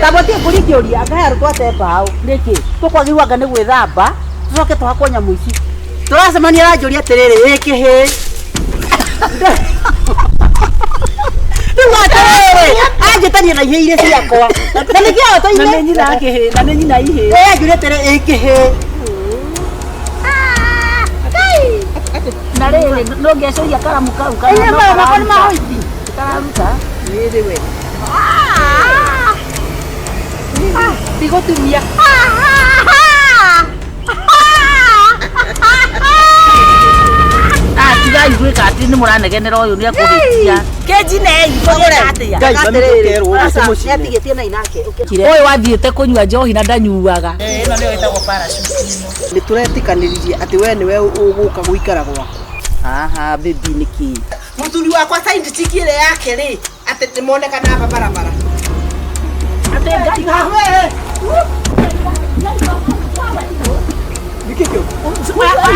tabotie kurikioria ngahero twate mbao niki tukwagirwanga ni gwithamba tucoke twakonya muici turacemania ranjuria atiriri ikihi anjĩtania na ihĩ iria ciakwa na nĩkĩo toine na nyina kĩhĩ na nĩ nyina ihĩ anjũria tere ĩkĩhĩ na rĩrĩ no ngĩacoria karamu kau kana no kararuta ĩrĩ we tigũtumia tiga igwĩka atĩ nĩ mũranegenera ũyũ nĩ akũhĩtia kĩnjinei atigĩtie na inake ũyũ wathiĩte kũnyua njohi na ndanyuaga ĩno nĩyo ĩtagwo parachute nĩ tũretikanĩririe atĩ we nĩwe ũgũka gũikara gwakwa haha baby nĩkĩ mũthuri wakwa saindi tikire yake rĩ atĩ tĩmonekana hapa barabara atĩ ngai Nikikyo.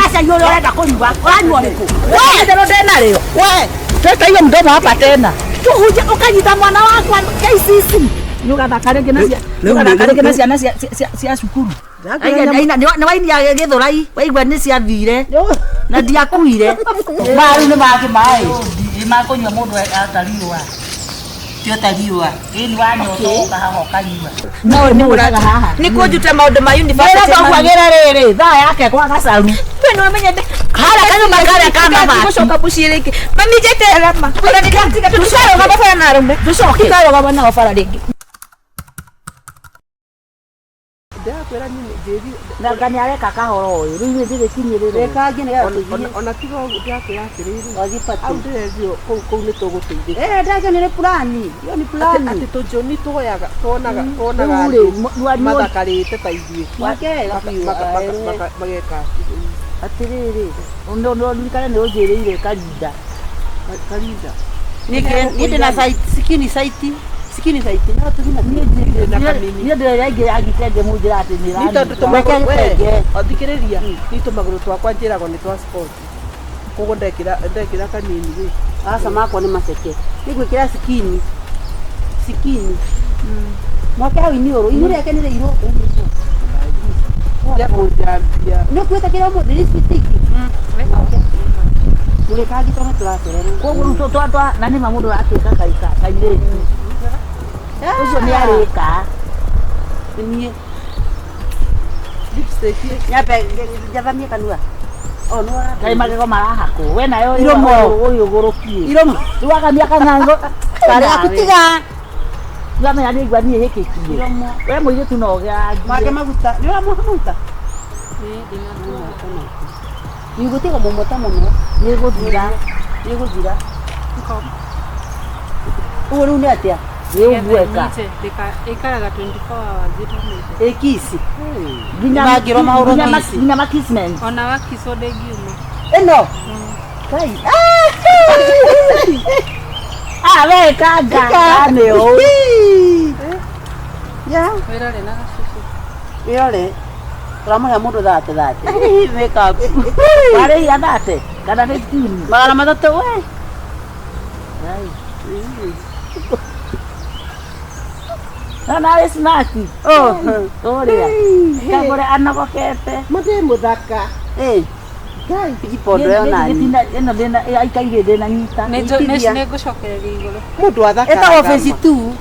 Acha yule anaenda kunywa. Kwani waliko? Wewe ndio tena leo. Wewe, teta hiyo mdomo hapa tena. Tu huja ukanyita mwana wako KCC. Nuka takarege na cia cukuru. Ni waini ya githurai, waigwa ni cia thire. Na ndiakuire. Maru ni make mai. Ni makunywa mundu atariwa. Tariwa ini wanyotoka haho kanyua no ni muraga haha ni kujuta maundu ma university no kwagera riri thaa yake kwa gacaru we no menye hala kanyo makara kama ma gucoka buciriki mami jete rama kuna ndikatika tusharo kama fara na rumbe tucoke karo kama na fara ringi ndakwera nyine jeri na ngani areka kahoro uyu riu ndire kinyirire reka ngine ona tigo ndakwera kiriri wagipati au ndirezio kou ni tuguteithia ndakenere plani yo ni plani ati tujoni tugoyaga tonaga mathakarite ta ithuĩ mageka atiriri ndo ndikare ni unjirire karinda nike na site sikini site na tugina ni ndio yage agitege mujira ati ni rani nito tumake athikiriria nito maguru twakwa njiragwo ni twa sport kogo ndekira kanini we asa makwa ni maceke nigwikira sikini mwaka hau inioro inire yake ni iro ya moja no kweta kila mo districti mule kaji tona turaserera kogo ruto twatwa nani mamundu akika kaika kaire ucio ni arika nie lipstick nyape javamia kanua oh no kai magego marahako we nayo iromo uyu gorokie iromo tuakamia kanango kare akutiga ngame yani gwani hekekie iromo we muire tunoga mage maguta ni wa maguta ni gutiga momota muno ni guthira uru ni atia Yeubueka. Ikaraga 24 hours itamete. Ekisi. Magiro mauro kisi. Nina makismen. Ona wakisode giume. Eno. Kai. We kaga. Neo. Ya. Wirale na susu. Wirale. Ramo ya mundu date. Make up. Pare ya date. Kana ni tin. Magara matatu we. Ai. Nana snaki. Oria. Kagure anagokete. Mate muthaka. Gai ipondo yona. Eno dena aikaire dena nyita. Ne gucokereria iguru. Mundu athaka. Eta office 2.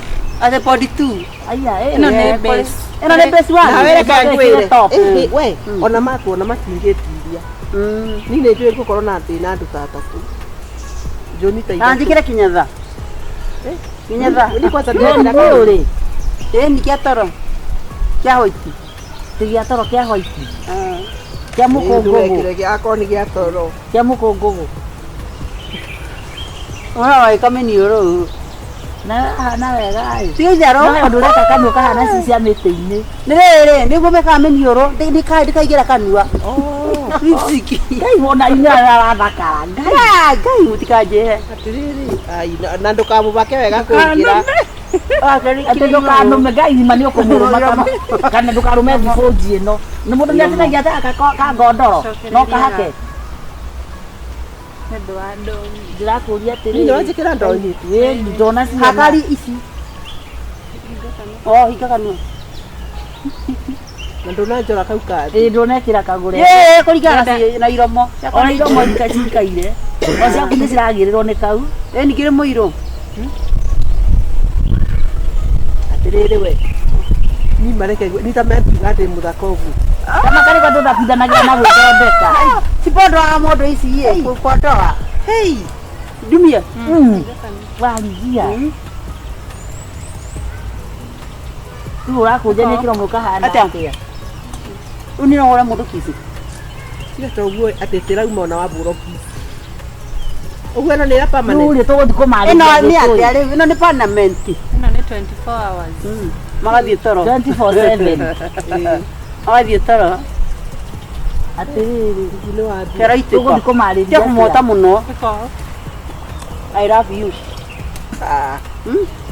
Ate body 2. Aya eno ne base. Eno ne base 1. Na wele kangwire. We ona matingetiria. Nine twe gukorwo na thina andu tatatu. Joni ta. Andikire kinyatha. Kinyatha. Ni kwanza ndio ni kia toro kia hoiti kia toro kia hoiti kia mukongogo kia koni kia toro kia mukongogo ona wai kameni oro na wega ai tio jaro na ndura kakanu kahana sisi amete-ini nirere niguo meka meni oro ndi kaigira kanua Riziki kai wona ina arathakara ngai mutikaje atiriri ai na ndukamubake wega kugira ati ndukanume ngai mani ukumuruma kana ndukarume thiboji ino ni mundu ni atinagia ta ka ngondoro no kahake ndo ando ndirakuria atiri ni njikira ndoni we ndona hakari ici Oh, hikaganua. Na ndonanjora kau kathi. Ndonekira kagure. Kurigana na iromo. Ona iromo ikacikaire. Ocia kunĩ ciragirirwo nĩ kau. Nĩ kĩrĩ mũiro. Atirĩrĩ we. Ni mareke ni ta membiga ndĩ mũthaka ũguo. Kama kare kwa ndo thapithanagia na gwĩthondeka. Cipondo wa mũndũ ici ĩ kũkondoa. Hey. Dumia. Warigia. Tu ũrakũnja nĩ kĩromo kahana atĩa. Unirora mũndũ kisi. Tiga toguo atĩ tĩrauma ona wambũrwo kisi. Ũguo ĩno nĩ ya permanent. Nĩ tũgũthiĩ kũmarĩria. Ĩno nĩ atĩa rĩu? Ĩno nĩ permanent. Ĩno nĩ 24 hours. Magathiĩ toro. 24/7. Magathiĩ toro. Atĩrĩrĩ, nĩ wa tũgũthiĩ kũmarĩria. Kũmota mũno. I love you.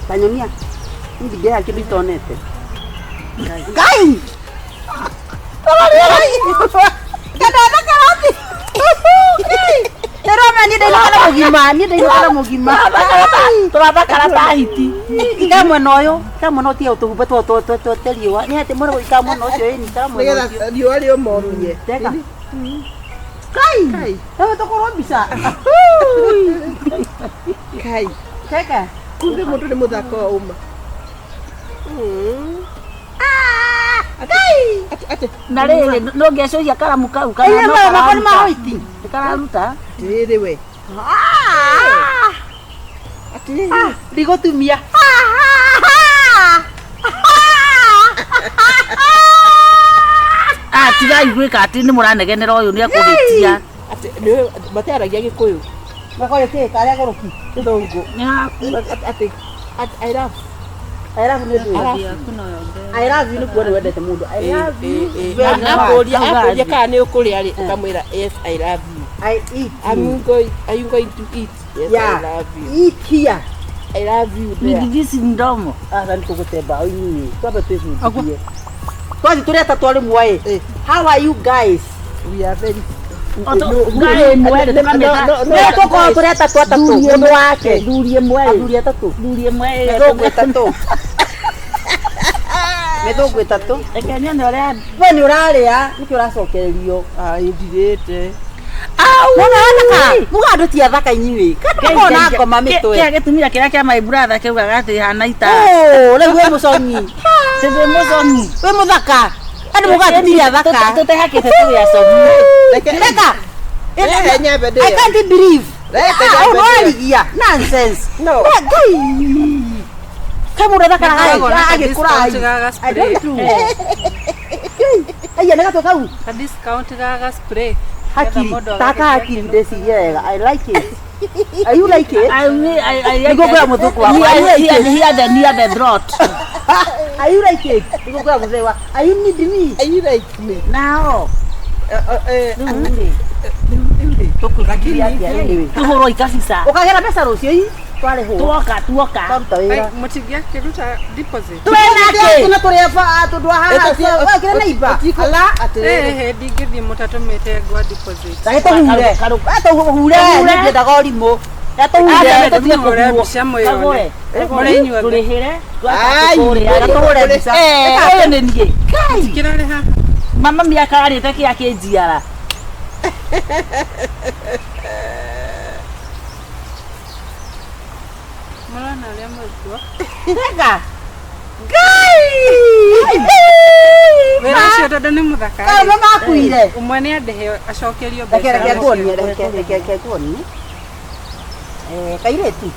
Tanyonia. Ndigera kĩndũ itonete. Ngai! Kadana karati. Teroma ni ndeira mugima. Turaba karata hiti. Ikamwe noyo, kamwe no tie utuhumbe to teriwa. Ni ate mwana ikamwe no cio ni kamwe. Nĩgetha riũa rĩũmomie. Teka. Kai. Ewe tokoro mbisa. Kai. Teka. Kumbe mũndũ nĩ mũthaka uma. Ate na rĩrĩ no ngĩcoria karamu kau kana no karamu mahoiti kararuta rĩrĩ we atĩrĩrĩ rigotumia tigai gwĩka atĩ nĩ mũranegenera ũyũ nĩ akũrĩtia atĩ nĩ mataragia Gĩkũyũ Gĩkũyũ kĩ karĩa goroki Gĩthũngũ atĩ I love you nĩ kuona wendete mũndũ I love you akũria kana nĩ ũkũrĩa rĩ ũkamwĩra yes I love you I eat are you going to eat yes yeah. I love you Eat here I love you there ndigisi mdomo nĩ tũgũtemba oini twambe twĩhunjie twathi tũrĩa ta twarĩ muoĩ how are you guys we are very Ngai mwere tũkorwo tũrĩ atatũ mũndũ wake thurie mwere thurie atatũ mĩthũngũ ĩtatũ mĩthũngũ ĩtatũ reke nyone ũrĩa we nĩ ũrarĩa nĩkĩ ũracokererio ndirĩte muga andũ ti athaka inyuĩ kana ngoma mĩtwe kĩa gĩtumia kĩrĩa kĩa my brother kĩugaga atĩ hana ita rĩu wĩ mũconi wĩ mũconi wĩ mũthaka andũ muga ti athaka tũtehakĩte tũgĩacomi reka I can't believe Warigia nonsense no kama unataka agĩkũra aya nĩgatũ kau ka discount gaga spray hakiri taka hakiri ndeciria wega I like it are you like it I nĩgũkũra mũthũkũ wakwa here the throat are you like it nĩgũkũra mũthee wa are you need me are you like me now tuhũrwo ikabisa ũkagera mbeca rũcio ii twarĩhwo tuoka twaruta wĩra mũtingĩakĩruta deposit twĩnakĩ tũndũ haha na iba ndingĩthiĩ mũtatũmĩte ngwa deposit tũhure nĩngĩendaga ũrimũ tũhure mbica mũyone mũrĩnyua tũrĩhĩre tũhure mbica ũyũ nĩ niĩ kĩrarĩ haha mama miaka arĩte kĩa kĩnjiara Mwana arĩa mwĩkuo rega Ngai wĩra ũcio tondũ nĩ mũthaka makuire ũmwe nĩ andĩhe acokerio mbeca reke nguonie kairĩtu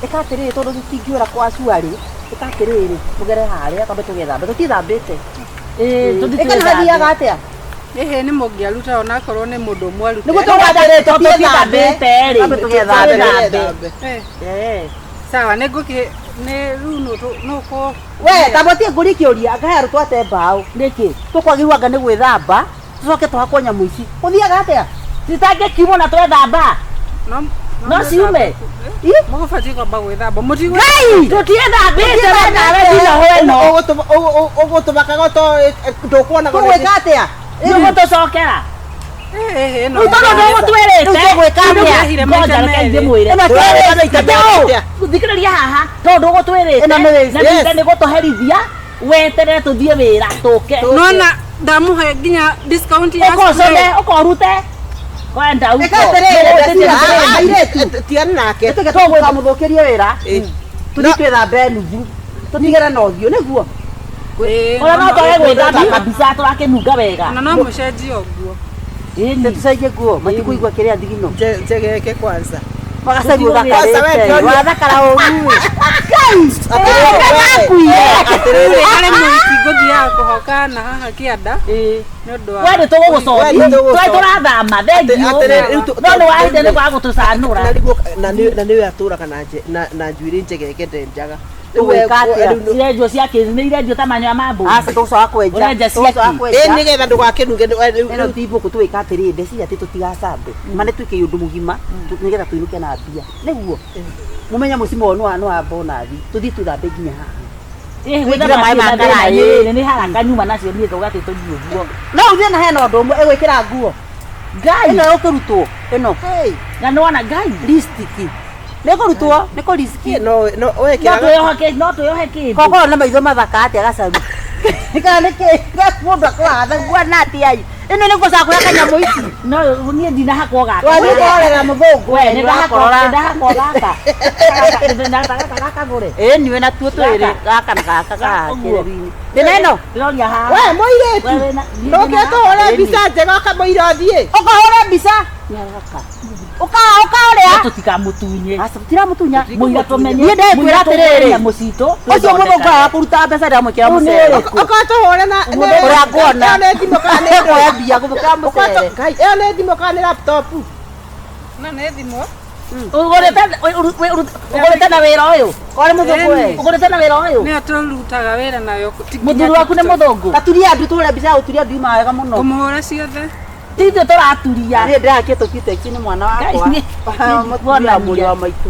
ĩka atĩrĩrĩ tondũ tũtingĩũra kwa cuarĩ ĩka atĩrĩrĩ tũgere harĩa twambe tũgethambe tũtithambĩte ĩkanathiaga atĩa ĩhĩ nĩ mũngĩaruta onakorwo nĩ mũndũ ũmwe arute nĩguo tũgethambĩte rĩ tũgethambe sawa nĩ rĩu nũkũ we tabotie ngũri kĩũria ngahe arutwo ate mbaũ nĩkĩ tũkwagĩrwo anga nĩ gwĩthamba tũcoke tũhakwo nyamũ ici ũthiaga atĩa citangĩkiumwo na twethamba no ciume mũgũbatiĩ kwamba gwĩthamba mũtigwo tũtiethambĩte we nawe nginya hweno ũgũtũmakaga ndũkuona tũgwĩka atĩa nĩguo tũcokera no tondũ nĩ ũgũtwĩrĩte tũgwĩka atĩa ngoja reke njĩmwĩre thikiriria haha tondu gutwirite na nĩ gũtũherithia weterere tũthiĩ wĩra tũke nona ndamuhe nginya discount ya ũkorute kwenda uko tiana nake tũkamũthũkĩrie wĩra tũthiĩ twĩthambe nuthu tũtigĩre na ũthiũ nĩguo ona no tũge gwĩthamba kabisa tũrakĩnunga wega na no mũcenjie ũguo tũcenjie nguo matikũigua kĩrĩa thigino njegeke kwanza magacaria ũthakarĩte wathakara ũru atĩrĩrĩ arĩ mũhiki ngũthiaga kũhoka na haha kĩanda nĩũndũ wa wendĩ tũgũgũcokia tũrathama thengiũ no nĩ wahinde nĩ kwa gũtũcanũra na nĩwe atũraga na njuĩrĩ njegeke ndenjaga irendio cia kĩrĩ nĩ irendio ta manyoya ma mbũri tũcoka kwenja ũrenja cia kĩ nĩgetha ndũgakĩnuge ĩno ti mbũkũ twĩka atĩrĩ ndeciria atĩ tũtigacambe mane twĩke ũndũ mũgima nĩgetha tũinũke na mbia nĩguo mũmenye mũciĩ wonu wa bonathi tũthiĩ twĩthambe nginya haha gwĩthamba maĩ ma ngaraĩ nĩ haraka nyuma nacio niĩ tũgatĩ tũthiĩ ũguo no ũthiĩ na hena ũndũ ũmwe ĩgwĩkĩra nguo ngai ĩno ĩkũrutwo ĩno na nĩwona ngai listiki nĩkũrutwo nĩkũriski no twĩyohe kĩndũ kokorwo na maitho mathaka atĩa gacaru kana nĩkĩ mũndũ akũhatha guana atĩa ĩno nĩgũcakũra kanyamũ ici no niĩ ndinahakwo gaka warĩkorera mũthũngũ we nĩndahakwo gaka gakagũre ĩni we natuo twĩrĩ gaka na gaka gakĩrĩ-inĩ ndĩna ĩno ndĩroria haha we mũirĩtu ndũngĩtũhũre mbica njega kamũira ũthiĩ ũkahũre mbica ũkaũrĩa tũtikamũtunye tutiramũtunya mũira tũmenye niĩ ndekwĩra atĩrĩrĩ mũcitũ ũcio mũthũngũ akũruta mbeca ndamwĩkĩra mũcere ũkatũhũre na ũrĩa nguona nĩ thimũ kana nĩ kuoya mbia gũthũkĩra mũcere ĩyo nĩ thimũ kana nĩ laptop na nĩ thimũ ũgũrĩte na wĩra ũyũ kwarĩ mũthũngũ we ũgũrĩte na wĩra ũyũ nĩyo tũrutaga wĩra nayo mũthuri waku nĩ mũthũngũ gaturia andu tũhũre mbica gũturia andu ima wega mũno kũmũhũra ciothe titũ tũraturia niĩ ndĩrakia tũkitexi nĩ mwana wakwa mũtumia mũri wa maitũ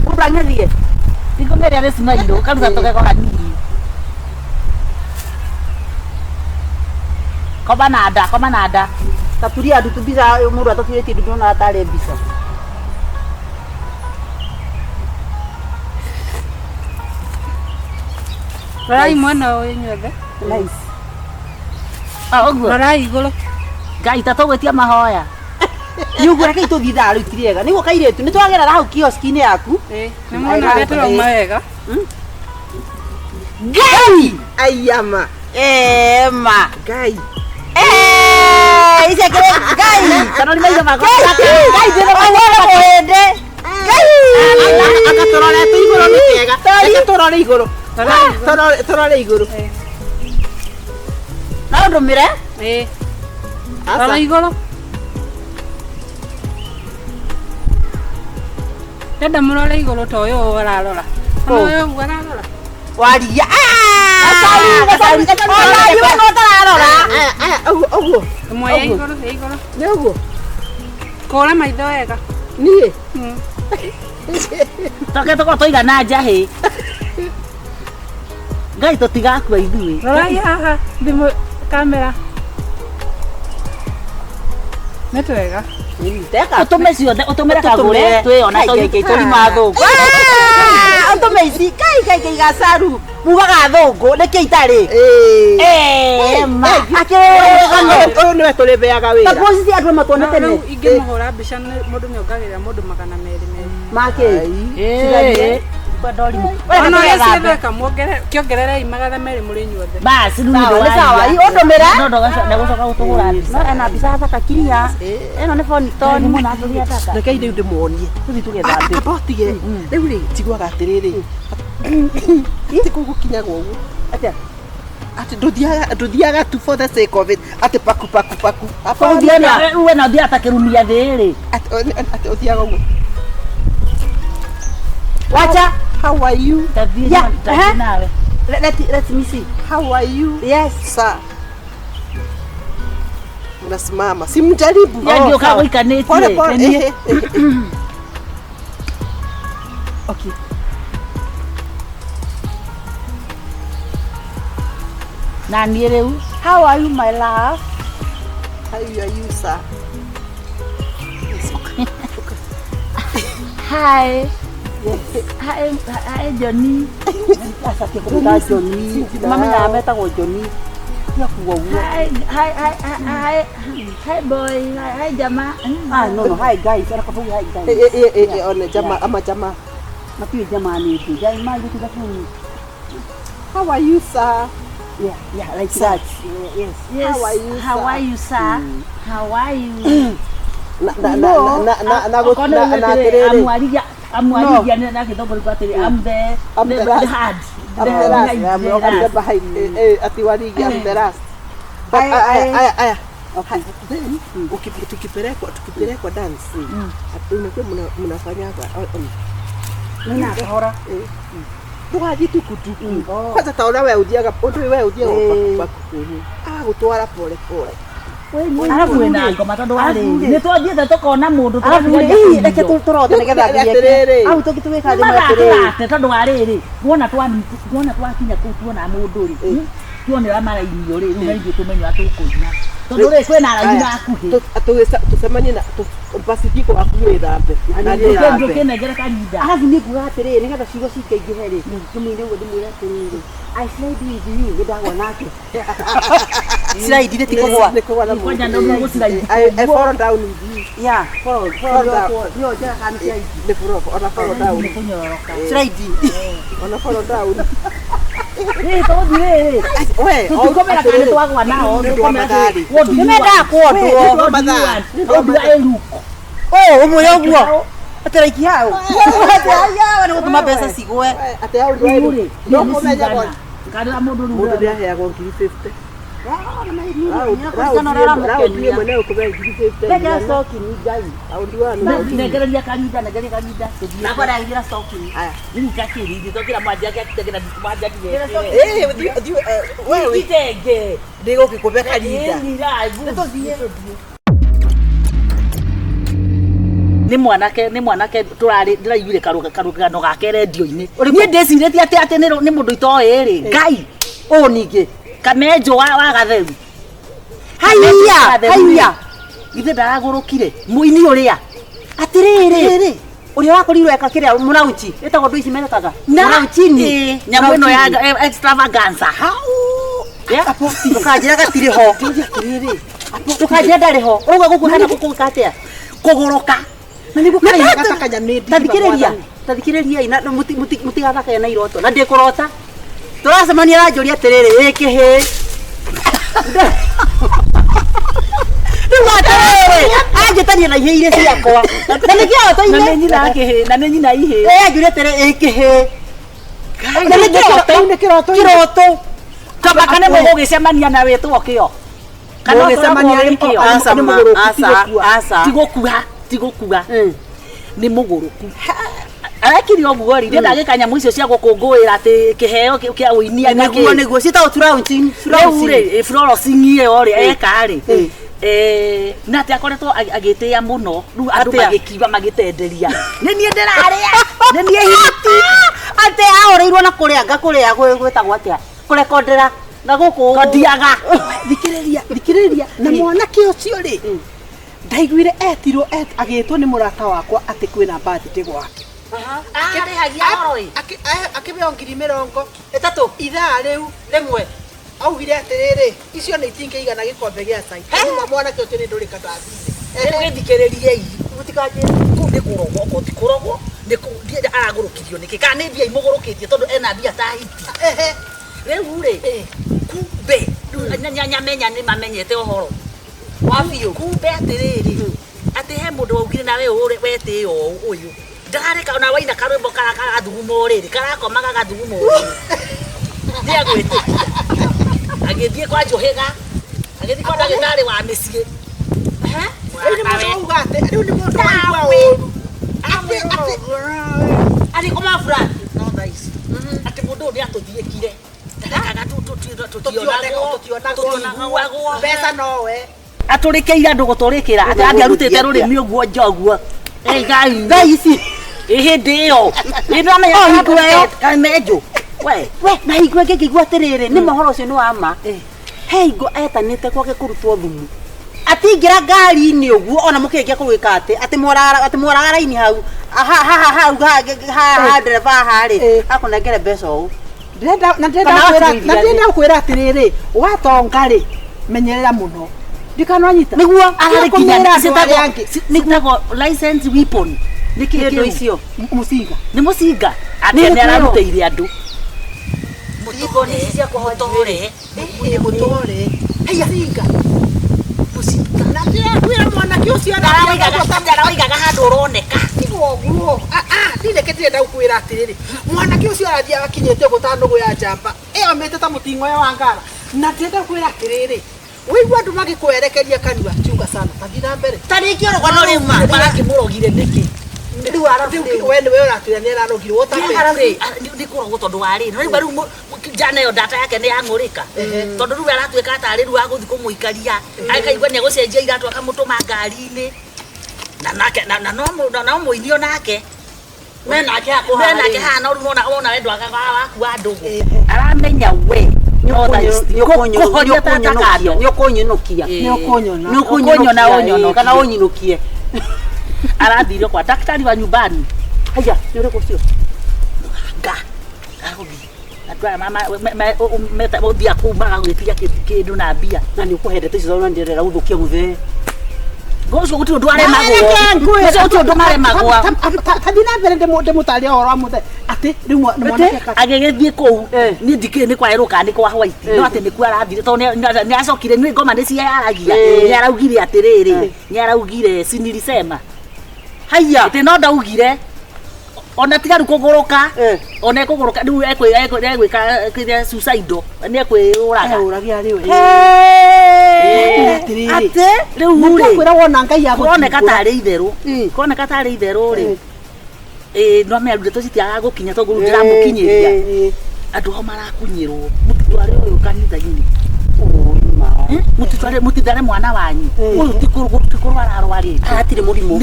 ũrang'ethie ndingũmeria nĩ cimairũ karuta tũgeko hanini koba na nda taturia andu tũmbica mũndũ atatũrĩtie ndu ndona atarĩ mbica rorai mwena ũyũ inyuothe nice ũguo rorai igũrũ ngai ta tũgwĩtia mahoya niũguo reke itũthiĩ thaa rĩu ti rĩega nĩguo kairĩtu nĩ twagerera hau kioski-inĩ yaku nĩ mwena ũrĩa tũrauma wega ngai aiyama ma ngai icio kĩrĩ ngai kana nĩ maitho makwa ngai ndĩrĩmanyere kũhĩndĩ akatororete igũrũ nĩ kĩega reke tũrore igũrũ tũrore igũrũ no ndũmĩre rora igũrũ ndenda mũrore igũrũ ta ũyũ ararora ũyũ ũguo ararora Warigia ũguo ĩmwe ya igũrũ nĩ ũguo kũra maitho wega niĩ toke tũkorwo tũigana njahĩ ngai tũtigakua ithuĩ rorai haha thimũ kamera nĩ twega ũtũme ciothe ũtũmĩre kagũre twĩona tũrima thũngũ ũtũme ici kai gacaru mugaga thũngũ nĩkĩ itarĩ ũyũ nĩwe tũrĩbeaga wĩra takuoci andũ matuone tene rĩu ingĩmũhũra mbica mũndũ nĩ ongagĩrĩra mũndũ 200 makĩ ona ũrĩa cietheka kĩongererei 200 mũrĩ inyuothe basi nĩ sawa ũndũmĩre ndagũcoka gũtũgũra no ena mbica thaka kiria ĩno nĩ boni toni mũno atũria thaka reke rĩu ndĩmuonie tũthiĩ tũgethambe abotige rĩu rĩ njiguaga atĩrĩrĩ atĩ kũu gũkinyagwo ũguo atĩa atĩ ndũthiaga tu for the sake of it atĩ paku we na ũthiaga ta kĩrumia thĩ-rĩ atĩ ũthiaga ũguo wacha how are you nawe let me see how are you yes sir unasimama simjaribu yangĩũka gũikanĩtie okay na niĩ rĩu how are you my love how are you sir hi Hai Johnny. Asa ke ko da Johnny. Mama ya meta go Johnny. Ya kuwa. Hai boy, hai jamaa. No, hi guys. Ara ko hi guys. On jamaa ama jamaa. Mati jamaa ni tu. Jai ma gitu da pun. How are you, sir? Yeah, like that. Yes. How are you, sir? How are you? I'm Warigia na kidogo kwa tele. I'm the hard. The behind. Ati Warigia I'm the last. Aya. Okay. Tukipelekwa dance. Unakuwa mnafanya hapa. Nina kahora. Tukaji tukutuku. Kwanza taona wewe ujiaga, wewe ujiaga kwa kukuru. Gutwara pole pole. Arabu wena ngoma tondu wari ni twathiete tukona mundu reke turothe nigetha ngiye au tugituwika thima atiriri tondu wariri wona twakinya kuu tuona mundu ri tuonera marainio ri ngiye tumenyo atukunya tondu ri kwina araini akuhi tusemanie na pasifiko akuwe thambe na ndio kinegere kanida arabu ni kuga atiriri nigetha cigo cikaingĩhe ri tumine ngo ndimwira atiriri I slide with you ndagwa nake slide ile tikogwa kwanja ndo ngo slide I fall down with you yeah fall down yo jara kan slide le fall down slide ona fall down to dire we ukomera kana twagwa nao ukomera nimenda kuondoa ndio eluko umuyoguo atariki hao aya wana gutuma mbeca cigwe ate hao ndio kumenya gwa kada mundu ndia heagwo 50 mwenyewe kubea 50 ndio soki ni gai au ndio negereria kanida na kwa rangira soki haya ni kakiri ndio kila mmoja yake akitegera mmoja yake wewe itege ndio kikubea kanida ni mwanake turari ndiraiguire karugano gake radio-ini ni ndeciretie ati ni mundu itoeri ngai ningi kamenjo wa gatheru haiya ithe ndaragurukire muini uria atiriri uria wakorirwo eka kiria murauchi etagwo ndu ici merekaga murauchini nyamu ino ya extravaganza apo tukanjira gatiri ho tukanjira ndari ho uga gukuhana gukukatia kugoroka na nigu kai gatakanya midi tathikiriria ina mutigathaka na iroto na ndikurota turacemania na njuri atiriri ikihi ajitania na ihire ciakwa na nikio toine na nyina ihe njuri atiriri ikihi na kiroto kaba kana mugicemania na wetwo kio kana mugicemania rikio asa tigokua ni muguruku arakiri oguo ri ndenda gikanya mwicio cia gukungwira ati kiheo kia uinia niguo cita utrauntin ure Florence ngie ori eka ri na ati akoretwo agitia muno ru andu magitenderia ni nie ndiraria ni nie hiti ati aoreirwo na kuria gwetagwo atia kurekondera na guku kodiaga thikiriria na mwanake ucio ri ndaiguire etirwo agitwo ni murata wakwa ati kwina birthday gwake akirehagia oroi akibeo 20 etatu ithaa riu rimwe augire atiriri icio ni itingĩigana gikombe gia cai mwanake ucio ni nduri katathire githikiririe mutikaje kundi kurogwo ko tikurogwo ndi aragurukirio niki kana ni mbia imugurukitie tondu ena mbia ta hiti riu ri kumbe nyamenya ni mamenyete uhoro wafio kumbe atiriri ati he mundu waugire nawe uri wetio uyu ndareka ona waina karwimbo kara thugumo riri karakomaga gathugumo ndia gwete agithie kwa Johega agithie kwa ndagitari wa micii ni mundu ugate riu ni mundu ali koma fulani no nice ati mundu ni atuthiekire ndakaga tutionagwo pesa nowe aturikeira andu guturikira ati arutite rurimi uguo njoguo ngai ici ihindi yo ndamenya hingueyo kamejo we na hingu ngĩigua atiriri ni mohoro ucio ni wama hingo etanite kwake kurutwo thumu ati atingira ngari-inĩ ũguo ona mũkĩrĩkia kũgwĩka atĩ mworaga raini hau ha ndereba harĩ akũnengere mbeca ũũ ndĩrenda kwĩra atĩrĩrĩ watonga rĩ menyerera mũno ndikananyita nĩguo nĩguo license weapon nĩkĩ kĩndũ icio mũcinga nĩ mũcinga atĩ nĩ aramũteithia andũ mũtore haya mũcinga na ndĩrakwĩra mwanake ũcio arawaigaga handũ ũroneka tiguo ndindeketire ndakwĩra atĩrĩrĩ mwanake ũcio arathiaga kinyĩte gũtanũgũ ya njamba ĩyomĩte ta mũting'o wa ngara na ndĩrenda kwĩra atĩrĩrĩ wĩigua andũ magĩkwerekeria kanua tiuga sana tathi na mbere tarĩki orogano rĩu marakĩmũrogire nĩkĩ we nĩwe ũratwĩra nĩ ararogirwo nĩkũrogwo tondũ wa rĩrĩ rĩu rĩu njana ĩyo data yake nĩ yang'ũrĩka tondũ rĩu aratuĩka atarĩ rĩu agũthiĩ kũmũikaria akaigua nĩ egũcenjia iratũ akamũtũma ngari-inĩ na no mũinio nake menake hana rĩu wona we ndwagaga wakua ndũgũ aramenya we nĩũkũnyona ũnyono kana ũnyinũkie arathire kwa daktari wa nyumbani haya nĩ ũrĩkũ ũcio nga atwa mama meta bia kumaga gwĩtia kĩndũ na mbia na nĩ ũkũhendete icio na ndirera ũthũkia mũthee goco gũtirĩ ũndũ arĩ magwa tathi na mbere ndĩmũtaria ũhoro wa mũthee atĩ rĩu mwanake agĩgĩthiĩ kũu niĩ ndikĩrĩ nĩ kwarĩrwo kana nĩ kwa white no atĩ nĩkuo arathire tondũ nĩ acokire nĩ ngoma nĩ ciaragia nĩ araugire atĩrĩrĩ nĩ araugire sinilisema haya atĩ no ndaugire ona tiga rĩu kũgũrũka ona ekũgũrũka rĩu ekwĩka kĩrĩa suicide nĩ ekwĩũraga ũragia rĩu atĩ rĩu rĩ kwĩra wona Ngai kuoneka tarĩ itherũ rĩ no mĩaru ndeto citiaga gũkinya tondũ rĩu ndiramũkinyĩria andũ ao marakunyĩrwo mũtitware ũyũ kanitha-inĩ mũtitware mwana wanyu ũyũ ti kũrwara arwarĩte atirĩ mũrimũ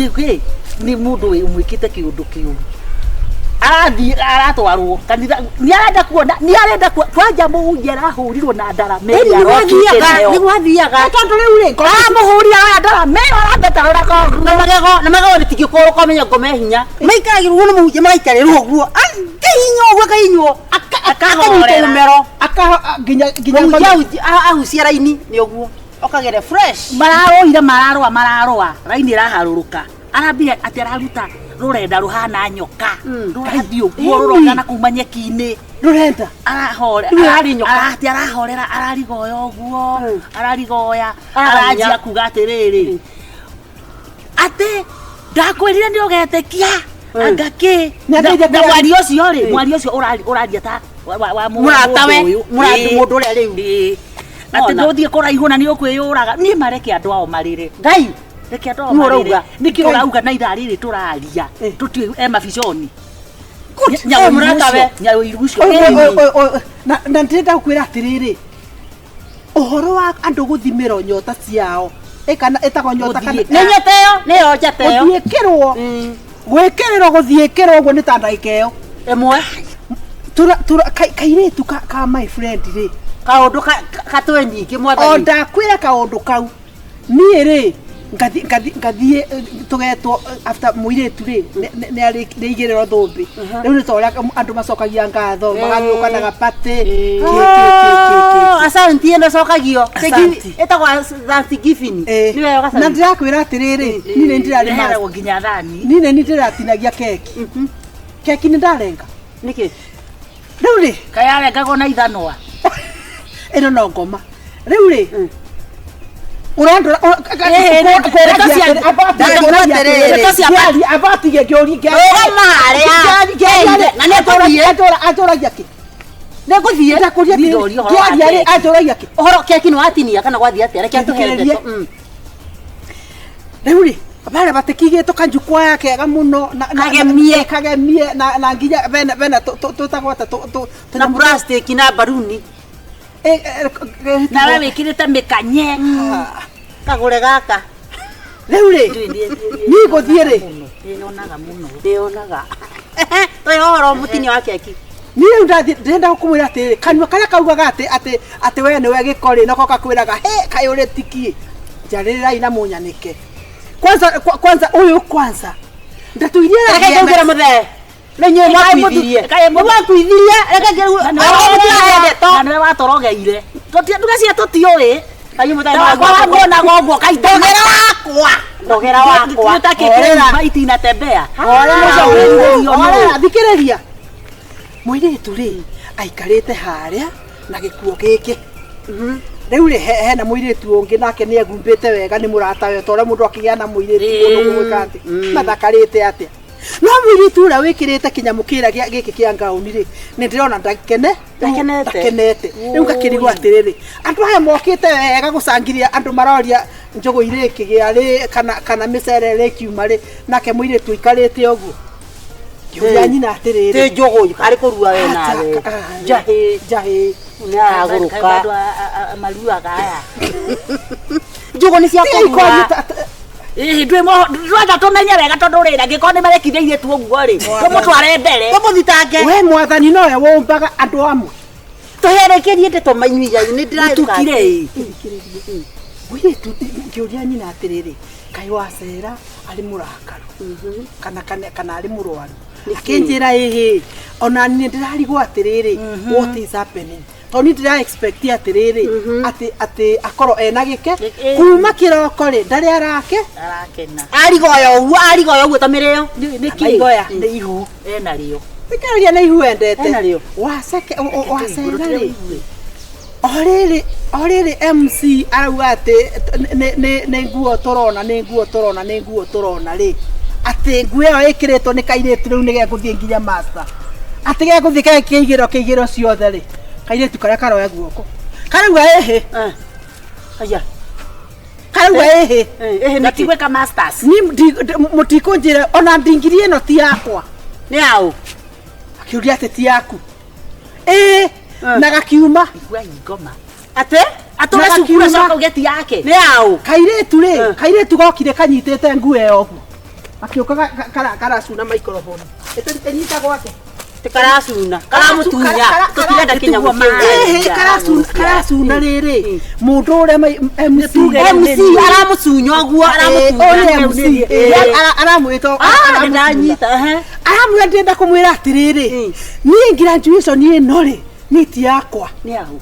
nĩ mũndũ ũmwĩkĩte kĩũndũ kĩũru arathiĩ aratwarwo kanitha nĩ arenda kwanja mũhunjia arahũrirwo na ndarame nĩgwathiaga tondũ rĩu rĩ aramũhũria wa ndarame arabetarũra na magego rĩtingĩkorwo komenya ngome hinya maikaragĩrwo nĩ mũhunjia magaikarĩrwo ũguo kahinywo akahorera ũmero nginya ahucia raini nĩ ũguo okagere fresh mararũa raini ĩraharũrũka arambia atĩ araruta rũrenda rũhana nyoka rũrathiĩ ũguo rũrongana kuma nyeki-inĩ rũrenda arahorera ararigoya ũguo ararigoya aranjia kuga atĩrĩrĩ atĩ ndakwĩrire nĩ ũgetĩkia angakĩ na mwari ũcio ũraria ta mũratawe mũndũ ũrĩa rĩu atĩ ndũthiĩ kũraihu na nĩ ũkwĩyũraga niĩ mareke andũ ao marĩre Ngai reke andũ ao marĩre nĩkĩ ũrauga na ithaa rĩrĩ tũraria tũtiĩ mabiconi nyawĩiru ũcio na ndĩrenda gũkwĩra atĩrĩrĩ ũhoro wa andũ gũthimĩrwo nyota ciao kana ĩtagwo nyota kana nĩ nyota ĩyo nĩyo njata ĩyo gũthiĩkĩrwo gwĩkĩrĩrwo gũthiĩkĩrwo ũguo nĩ ta ndagĩka ĩyo ĩmwe kairĩtu ka my friend rĩ kaũndũ katwe nyingĩ mwathani o ndakwĩra kaũndũ kau niĩ rĩ ngathiĩ tũgetwo after mũirĩtu rĩ nĩ igĩrĩrwo thũmbĩ rĩu nĩ torĩa andũ macokagia ngatho magathiũka na gapatĩ asante ĩno cokagio ĩtagwo Thanksgiving na ndĩrakwĩra atĩrĩrĩ niĩ ndĩrarĩ nginya thani niĩ nĩ ndĩratinagia keki nĩ ndarenga nĩkĩ rĩu rĩ kayarengagwo na ithanwa ĩno no ngoma rĩu rĩ rĩu rĩ bare batekigĩtwo kanjukwa kega mũno kagemie na nginya bena tũtagwata na plastic na baruni na wewe wĩkĩrĩte mĩkanye kagũre gaka rĩu rĩ niĩ gũthiĩ rĩ nĩyonaga ũhoro mũtini wa keki niĩ rĩu ndĩrenda kũmwĩra atĩrĩrĩ kanua karĩa kaugaga atĩ we nĩwe gĩko rĩ nako gakwĩraga kaĩ ũrĩ tikiĩ njarĩrĩrai na mũnyanĩke kwanza ũyũ kwanza ndatuirie reke ngera muthe lenye mwakuithirie mwakuithirie reke ngera na nĩ watorogeire tugacia tutiũĩ kaĩ muthe wakwa ngona gogo kaitogera wakwa utakikira itina tembea ora thikĩrĩria mũirĩtu rĩ aikarĩte harĩa na gĩkuo gĩkĩ rĩu rĩ hena mũirĩtu ũngĩ nake nĩ egumbĩte wega nĩ mũrata we tore mũndũ akĩgĩa na mũirĩtu mũndũ gwĩka atĩ mathakarĩte atĩa no mũirĩtu ũrĩa wĩkĩrĩte kĩnyamũ kĩrĩa gĩkĩ kĩa ngaũni rĩ nĩ ndĩrona ndakenete rĩu ngakĩrigwo atĩrĩrĩ andũ aya mokĩte wega gũcangiria andũ maroria njũgũ irĩ kĩgĩa rĩ kana mĩcere rĩ kiuma rĩ nake mũirĩtu aikarĩte ũguo kĩũria nyina atĩrĩrĩ tĩ njũgũ arĩ kũrua we nawe njahĩ nĩaragũrũka maruaga aya njũgũ nĩ cia kũrua ndwenda tũmenye wega tondũ rĩra ngĩkorwo nĩ marekithĩirie tu ũguo rĩ tũmũtware mbere tũmũthitange we mwathani nowe wũmbaga andũ amwe tũherekerie ndĩtũmainyia nĩ ndĩratukire mũirĩtu ngĩũria nyina atĩrĩrĩ kaĩ wacera arĩ mũrakaru kana arĩ mũrwaru akĩnjĩra ĩhĩ ona niĩ ndĩrarigwo atĩrĩrĩ what is happening tondũ nĩ ndĩra expect atĩrĩrĩ atĩ akorwo ena gĩke kuma kĩroko rĩ ndarĩ arakena arigoya ũguo ta mĩrĩo nĩkĩgoya nĩ ihu enarĩo thikĩrĩria nĩ ihu endete wacera rĩ orĩrĩ MC arauga atĩ nĩ nguo tũrona rĩ atĩ nguo ĩyo ĩkĩrĩtwo nĩ kairĩtu rĩu nĩ gegũthiĩ nginya master atĩ gegũthiĩ kĩigĩro ciothe rĩ kairĩtu karĩa karoya guoko karauga ĩhĩ karauga ĩhĩ natigwĩka masters mũtikũnjĩra ona ndingiri ĩno ti yakwa nĩ yaũ akĩũria atĩ ti yaku na gakiuma ngoma atĩ atũra cukuru coka ugeti yake nĩ yaũ kairĩtu gokire kanyitĩte nguo ĩyo ũguo akĩũka karacuna microphone ĩnyita gwake karacuna karamũtunya tũtirenda kĩnyamũ karacuna rĩrĩ mũndũ ũrĩa MC aramũtunya ũguo aramwĩta ndanyita aramwĩra ndĩrenda kũmwĩra atĩrĩrĩ niĩ graduation ĩno rĩ nĩ ti yakwa nĩ yaũ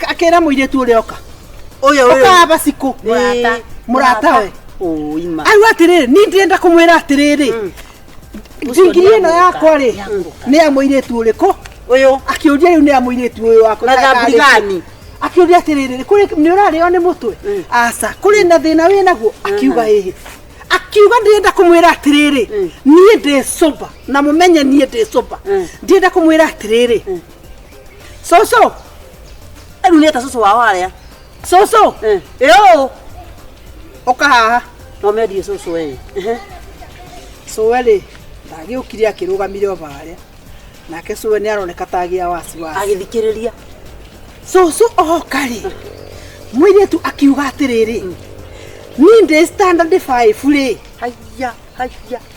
akera mũirĩtu ũrĩa oka ũyũ ũkaba cikũ mũrata we auga atĩrĩrĩ niĩ ndĩrenda kũmwĩra atĩrĩrĩ ndingiri ĩno yakwa rĩ nĩ ya mũirĩtu ũrĩkũ ũyũ akĩũria rĩu nĩ ya mũirĩtu ũyũ wakwa akĩũria atĩrĩrĩ nĩ ũrarĩo nĩ mũtwe aca kũrĩ na thĩna wĩ naguo akiuga ĩhĩ akiuga ndĩrenda kũmwĩra atĩrĩrĩ niĩ ndĩ soba na mũmenye niĩ ndĩ soba ndĩrenda kũmwĩra atĩrĩrĩ coco rĩu nĩ ta coco wao arĩa coco ĩũ ũka haha no mendie coco we cowe rĩ ndagĩũkire akĩrũgamire o harĩa nake cowe nĩ aroneka ta agĩa wasiwasi agĩthikĩrĩria coco oka rĩ mũirĩtu akiuga atĩrĩrĩ niĩ ndĩ standard 5 rĩ haya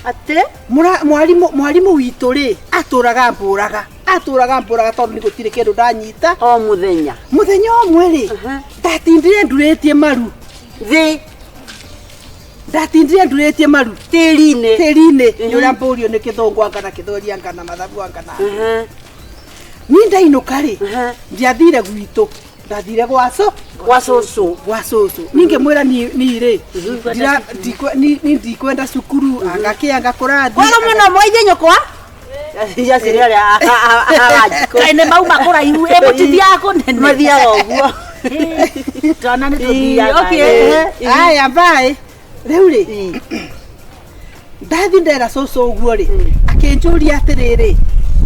atĩ mwarimũ witũ rĩ atũraga mbũraga tondũ nĩ gũtirĩ kĩndũ ndanyita o mũthenya ũmwe rĩ ndatindire ndurĩtie maru tĩri-inĩ nĩ ũrĩa mbũrio nĩ kĩthũngũ anga na kĩthweri anga na mathabu anga na niĩ ndainũka rĩ ndiathire gwitũ ndathire gwa cũcũ ningĩmwĩra niĩ rĩ ndikwenda cukuru anga kũrathi wega mũno mwaithĩ nyũkwa nĩ mauma kũraihu mũtithia kũnene mathiaga ũguo twana nĩ tũthiaga aya mbaĩ rĩu rĩ ndathi ndera cũcũ ũguo rĩ akĩnjũria atĩrĩrĩ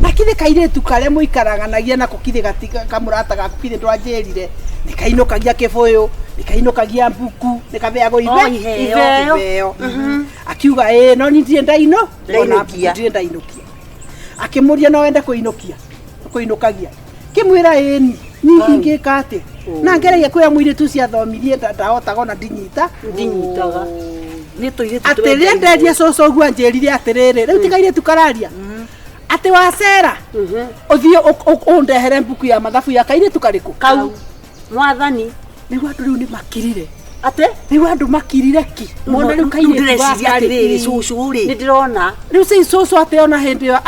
na kĩrĩ kairĩtu karĩa mũikaraganagia nako kĩrĩ kamũrata gaku kĩrĩ ndwanjĩrire nĩ kainũkagia kĩbũyũ nĩ kainũkagia mbuku nĩ kabeagwo iheo akiuga no ndirĩ ndainũkia akĩmũria no wende kũinũkagia kĩmwĩra ĩni niĩ ingĩka atĩa na ngeragia kwĩra mũirĩtu cia thomirie ndahotaga ona ndinyitaga atĩ rĩrĩa ndendia cũcũ ũguo anjĩrire atĩrĩrĩ rĩu ti kairĩtu kararia atĩ wacera ũthiĩ ũndehere mbuku ya mathabu ya kairĩtu karĩkũ kau mwathani Nĩguo andũ rĩu nĩ makirire. Ate? Nĩguo andũ makirire ki. Mona rĩu kairĩtu rĩrĩ cucu rĩ. Nĩ ndĩrona. Rĩu cĩ cucu ate ona hĩndĩ ĩyo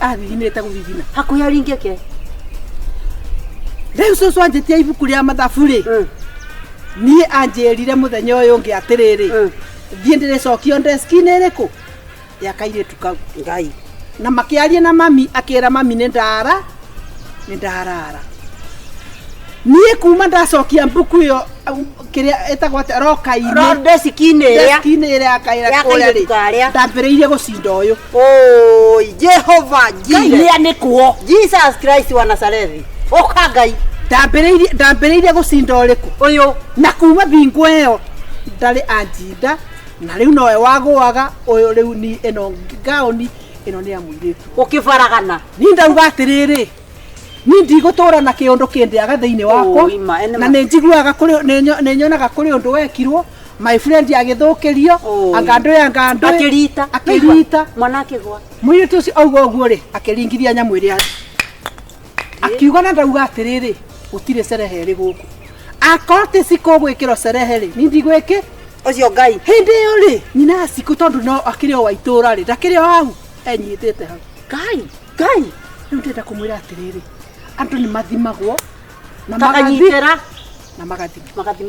athithinĩte gũthithina. Hakuhĩ aringe ke. Rĩu cucu anjĩtie ibuku rĩa mathabu rĩ. Niĩ anjĩrire mũthenya ũyũ ũngĩ atĩrĩrĩ. Thiĩ ndĩrĩcokio deski-inĩ ĩrĩkũ ya kairĩtu kau. Ngai. Na makĩaria na mami akĩra mami nĩ ndarara. Niĩ kuma ndacokia mbuku ĩyo kĩrĩa ĩtagwo atĩa roka-inĩ. Deski-inĩ ĩrĩa ya kaira kũrĩa rĩ. Ndambĩrĩirie gũcinda ũyũ. Oi, Jehova Jireh nĩ kuo. Jesus Christ wa Nazareth. Oka Ngai. Ndambĩrĩirie gũcinda ũrĩkũ. Ũyũ. Na kuma bingo ĩyo ndarĩ anjinda. Na rĩu nowe wagũaga ũyũ rĩu ni ĩno gauni ĩno nĩ ya mũirĩtu. Ũkĩbaragana. Niĩ ndauga atĩrĩrĩ. Niĩ ndigũtũra na kĩũndũ kĩndĩaga thĩinĩ wakwa. Na nĩ njiguaga nĩ nyonaga kũrĩ ũndũ wekirwo. My friend agĩthũkĩrio. Angandũ akĩrita. Mwana akĩgwa. Mũirĩtu ũcio auga ũguo rĩ akĩringithia nyamũ ĩrĩa. Akiuga na ndauga atĩrĩrĩ gũtirĩ cerehe ĩrĩ gũkũ. Akorwo siko gwĩkĩrwo cerehe rĩ niĩ ndigwĩke. Ũcio Ngai. Hĩndĩ ĩyo rĩ nyina Siku tondũ no akĩrĩ o wa itũra rĩ ndakĩrĩ o hau enyitĩte hau. Ngai. Rĩu ndĩrenda kũmwĩra atĩrĩrĩ andũ nĩ mathimagwo na magathimĩra na magathimwo.